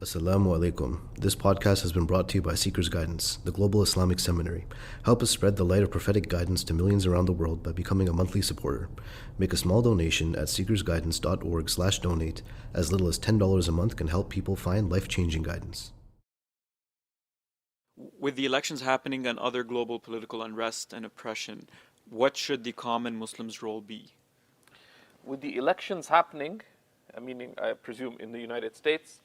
Assalamu alaikum. This podcast has been brought to you by SeekersGuidance, the global Islamic seminary. Help us spread the light of prophetic guidance to millions around the world by becoming a monthly supporter. Make a small donation at seekersguidance.org/donate. As little as $10 a month can help people find life-changing guidance. With the elections happening and other global political unrest and oppression, what should the common Muslim's role be? With the elections happening, meaning I presume in the United States,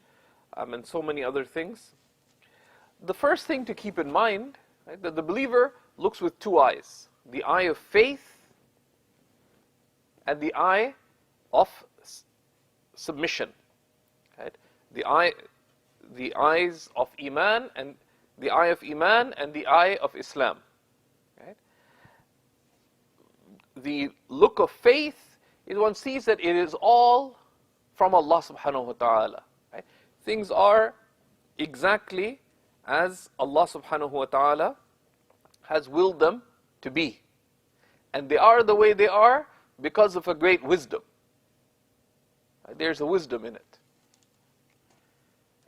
and so many other things, the first thing to keep in mind, right, that the believer looks with two eyes: the eye of faith and the eye of submission. Right? The eyes of Iman and the eye of Iman and the eye of Islam. Right? The look of faith is one sees that it is all from Allah subhanahu wa ta'ala. Right? Things are exactly as Allah subhanahu wa ta'ala has willed them to be. And they are the way they are because of a great wisdom. There's a wisdom in it.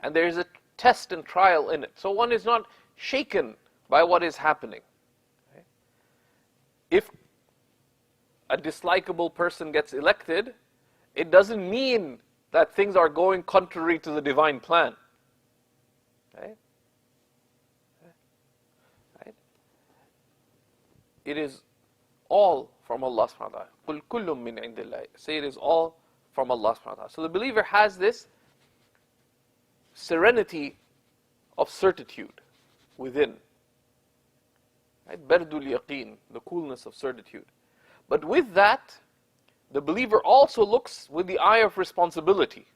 And there's a test and trial in it. So one is not shaken by what is happening. If a dislikable person gets elected, it doesn't mean that things are going contrary to the divine plan. Right? Right? It is all from Allah subhanahu wa ta'ala. قُلْ كُلٌّ مِّنْ عِنْدِ اللَّهِ. Say it is all from Allah subhanahu wa ta'ala. So the believer has this serenity of certitude within. Right? Bardul yaqeen, the coolness of certitude. But with that, the believer also looks with the eye of responsibility,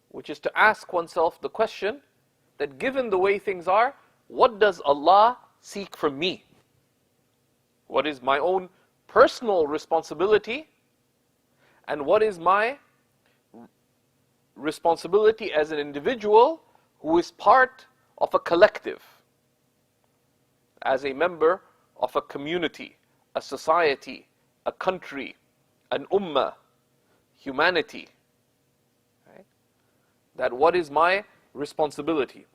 which is to ask oneself the question that given the way things are, what does Allah seek from me? What is my own personal responsibility? And what is my responsibility as an individual who is part of a collective, as a member of a community, a society, a country, an ummah, humanity. Right? That what is my responsibility?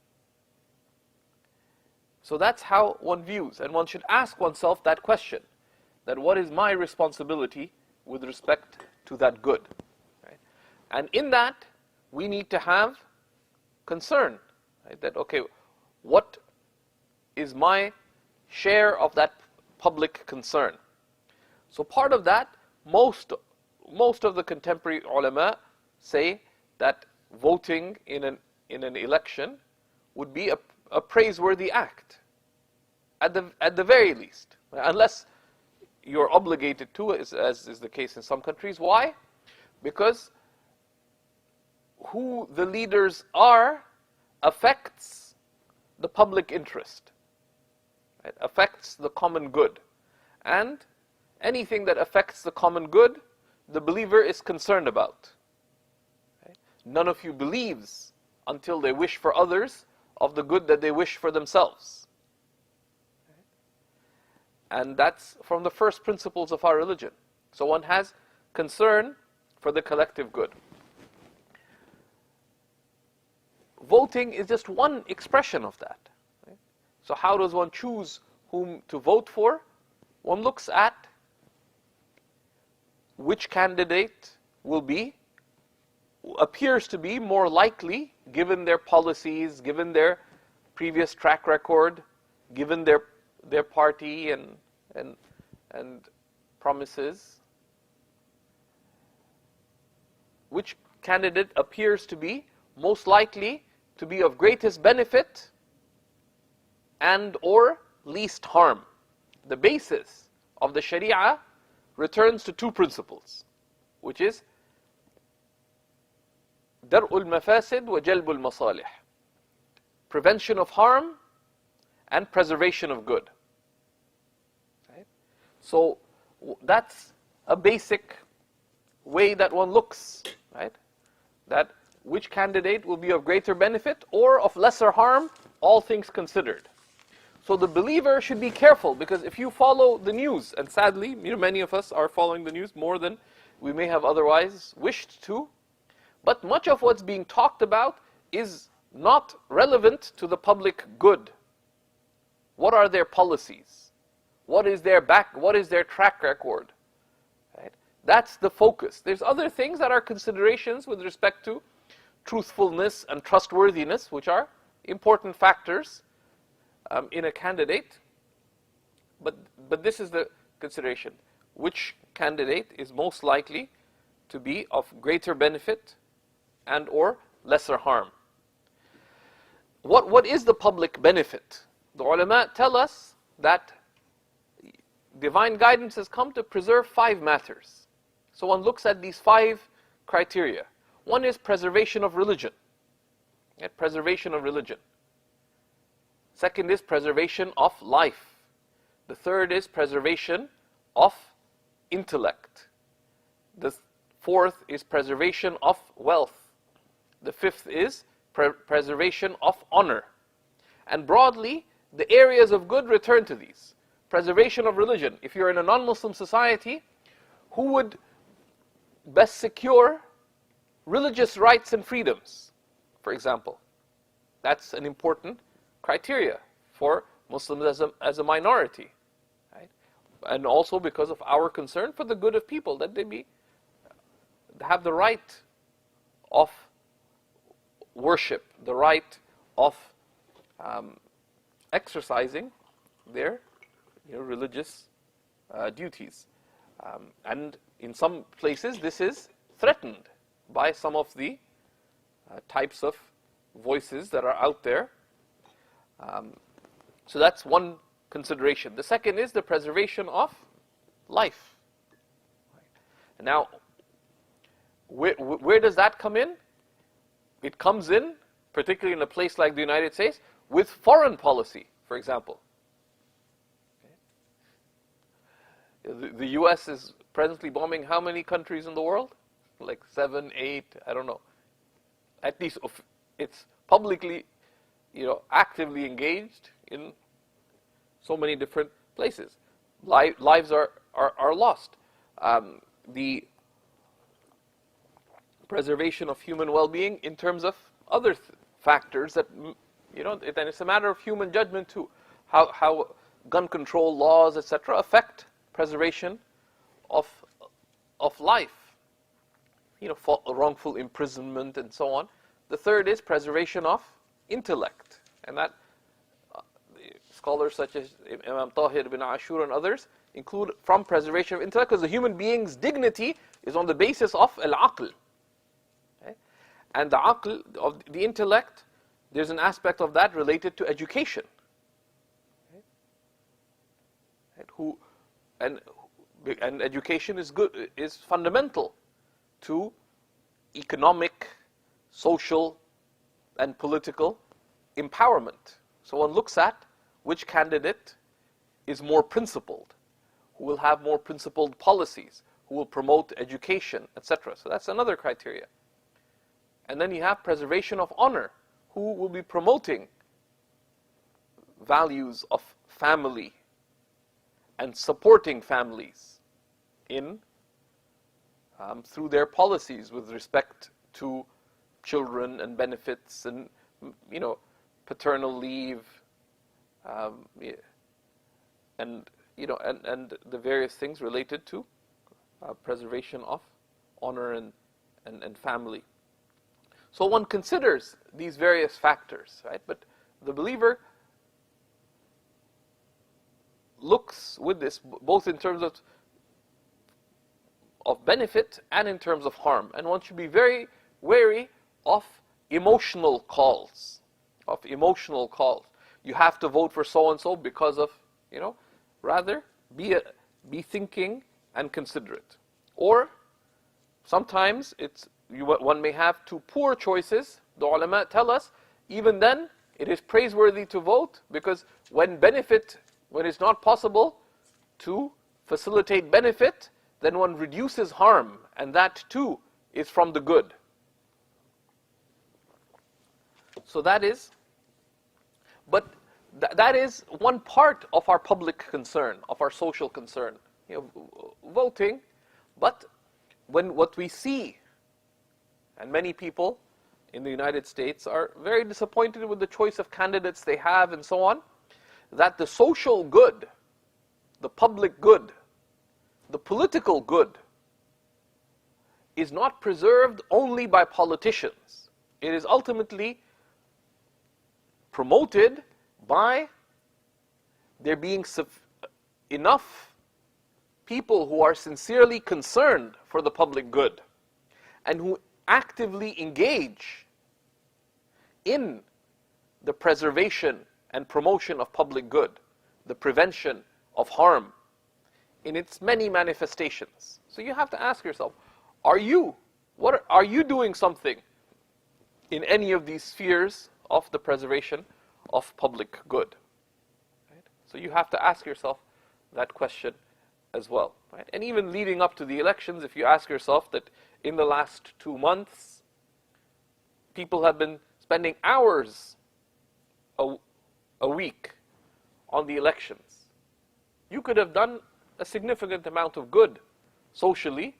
So that's how one views, and one should ask oneself that question, that what is my responsibility with respect to that good? Right? And in that, we need to have concern, right? That, okay, what is my share of that public concern? So part of that, most of the contemporary ulama say that voting in an election would be a praiseworthy act, at the very least, unless you're obligated to, as is the case in some countries. Why? Because who the leaders are affects the public interest. It affects the common good. And anything that affects the common good, the believer is concerned about. Okay? None of you believes until they wish for others of the good that they wish for themselves. Okay? And that's from the first principles of our religion. So one has concern for the collective good. Voting is just one expression of that. Right? So how does one choose whom to vote for? One looks at which candidate appears to be more likely, given their policies, given their previous track record, given their party and promises. Which candidate appears to be most likely to be of greatest benefit and or least harm. The basis of the Sharia returns to two principles, which is Dar'ul Mafasid wa Jalbul Masalih, prevention of harm and preservation of good. Right? So that's a basic way that one looks, right? That which candidate will be of greater benefit or of lesser harm, all things considered. So the believer should be careful, because if you follow the news, and sadly, many of us are following the news more than we may have otherwise wished to, But much of what's being talked about is not relevant to the public good. What are their policies? What is their track record? Right? That's the focus. There's other things that are considerations with respect to truthfulness and trustworthiness, which are important factors in a candidate. But this is the consideration. Which candidate is most likely to be of greater benefit and or lesser harm? What is the public benefit? The ulama tell us that divine guidance has come to preserve 5 matters. So one looks at these 5 criteria. One is preservation of religion. Preservation of religion. Second is preservation of life. The third is preservation of intellect. The fourth is preservation of wealth. The fifth is preservation of honor. And broadly, the areas of good return to these. Preservation of religion. If you're in a non-Muslim society, who would best secure religious rights and freedoms, for example? That's an important criteria for Muslims as a minority. Right? And also because of our concern for the good of people, that they have the right of worship, the right of exercising their religious duties. And in some places this is threatened by some of the types of voices that are out there. So that's one consideration. The second is the preservation of life. Now, where does that come in? It comes in, particularly in a place like the United States, with foreign policy, for example. The US is presently bombing how many countries in the world? Like 7, 8, I don't know. At least it's publicly, actively engaged in so many different places. Lives are lost. The preservation of human well-being in terms of other factors that, then it's a matter of human judgment too. How gun control laws, etc., affect preservation of life. Wrongful imprisonment and so on. The third is preservation of intellect, and that scholars such as Imam Tahir ibn Ashur and others include from preservation of intellect, because the human being's dignity is on the basis of al-aql. Okay? And the aql, of the intellect, there's an aspect of that related to education. Okay? And education is fundamental to economic, social, and political empowerment. So one looks at which candidate is more principled, who will have more principled policies, who will promote education, etc. So that's another criteria. And then you have preservation of honor, who will be promoting values of family and supporting families in through their policies with respect to children and benefits and paternal leave, and the various things related to preservation of honor and family. So one considers these various factors, right? But the believer looks with this both in terms of benefit and in terms of harm, and one should be very wary of emotional calls. You have to vote for so and so because of, rather be thinking and considerate. Or sometimes one may have two poor choices. The ulama tell us even then it is praiseworthy to vote, because when it's not possible to facilitate benefit, then one reduces harm, and that too is from the good. So that is one part of our public concern, of our social concern, voting. But when what we see, and many people in the United States are very disappointed with the choice of candidates they have and so on, that the social good, the public good, the political good is not preserved only by politicians. It is ultimately promoted by there being enough people who are sincerely concerned for the public good and who actively engage in the preservation and promotion of public good, the prevention of harm in its many manifestations. So you have to ask yourself, are you doing something in any of these spheres of the preservation of public good? Right? So you have to ask yourself that question as well. Right? And even leading up to the elections, if you ask yourself that in the last 2 months, people have been spending hours a week on the elections, you could have done a significant amount of good socially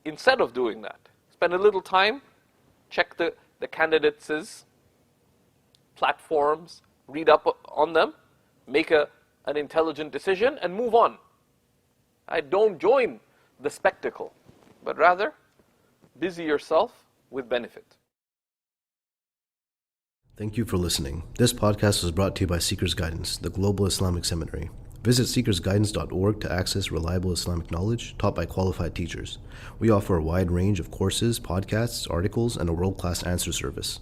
instead of doing that. Spend a little time, check the candidates' platforms, read up on them, make an intelligent decision, and move on. Don't join the spectacle, but rather busy yourself with benefit. Thank you for listening. This podcast was brought to you by Seekers Guidance, the Global Islamic Seminary. Visit SeekersGuidance.org to access reliable Islamic knowledge taught by qualified teachers. We offer a wide range of courses, podcasts, articles, and a world-class answer service.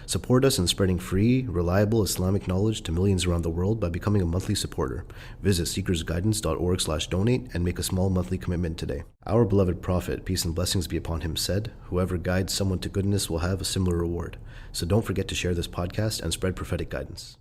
Support us in spreading free, reliable Islamic knowledge to millions around the world by becoming a monthly supporter. Visit SeekersGuidance.org/donate and make a small monthly commitment today. Our beloved Prophet, peace and blessings be upon him, said, "Whoever guides someone to goodness will have a similar reward." So don't forget to share this podcast and spread prophetic guidance.